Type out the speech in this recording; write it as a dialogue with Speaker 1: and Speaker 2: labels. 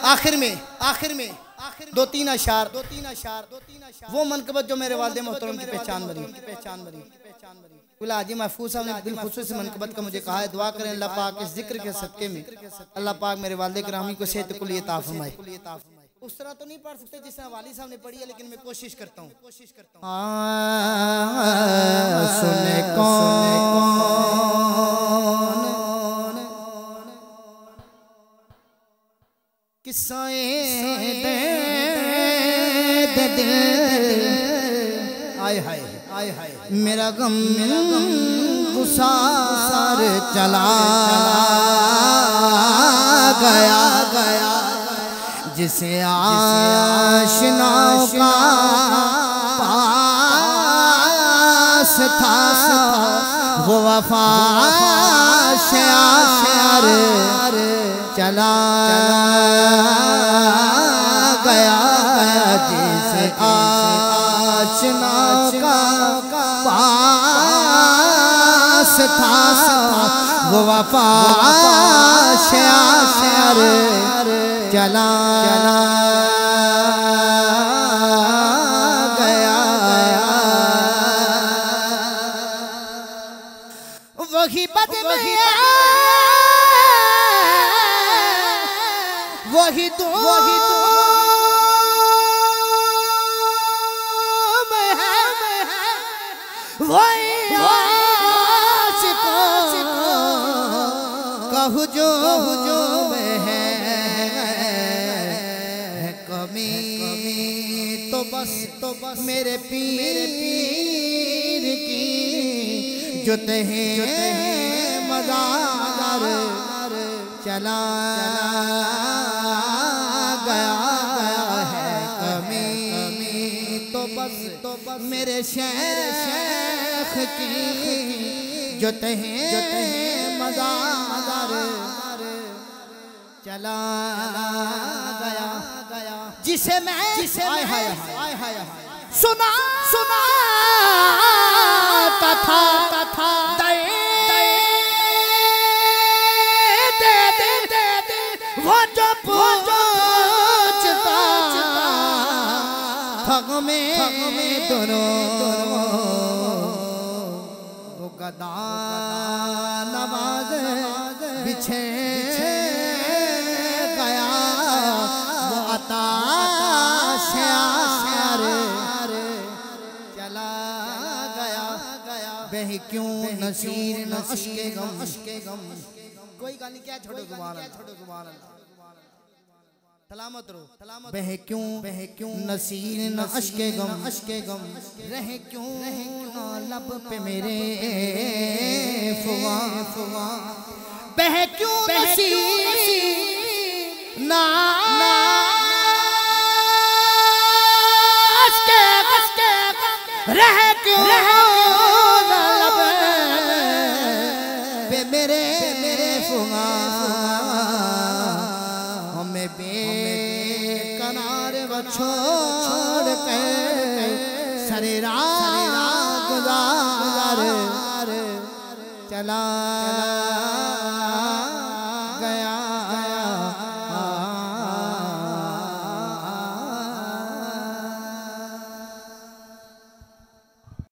Speaker 1: आखिर में दो तीन अशार वो मनकबत जो मेरे वालिद मोहतरम की पहचान बनी। हाजी महफूज साहब ने दिल खुसूस मनकबत का मुझे कहा है, दुआ करें अल्लाह पाक इस जिक्र के सदके में अल्लाह पाक मेरे वालिद गिरामी को सेहत कुल अता फरमाए। उस तरह तो नहीं पढ़ सकते जिस तरह वाली साहब ने पढ़ी है, लेकिन मैं कोशिश करता हूँ। सुने कौन किस्साएं दे दिल, आय हाय मेरा गम गुसार चला गया जिसे आशनाओं का पास था वो वफा से आशियार चला गया जिसे आशनाओं का पास था वो वफा से आशियार चला गया। वही बद वही तो कहू जो है कमी तो बस मेरे पीर की जुत है मज़ार चला गया है। कमी तो बस मेरे शेख की जुत है मज़ार चला गया जिसे मैं सुना तथा वो जो पूछता ठग में दोनों वो गदा नवाज बिछे गया वो अता शेर चला गया। बह क्यों नसीर न अश्के गम कोई गाली क्या छोड़ो जुबान सलामत रो बह क्यों नसीर न अश्के गम रह क्यों न लब पे मेरे फुआ बह क्यों नसीर ना अश्के रह क्यों न लब पे मेरे फुआ हमें बेकरार व छोड़ के सरेरा गुजार चला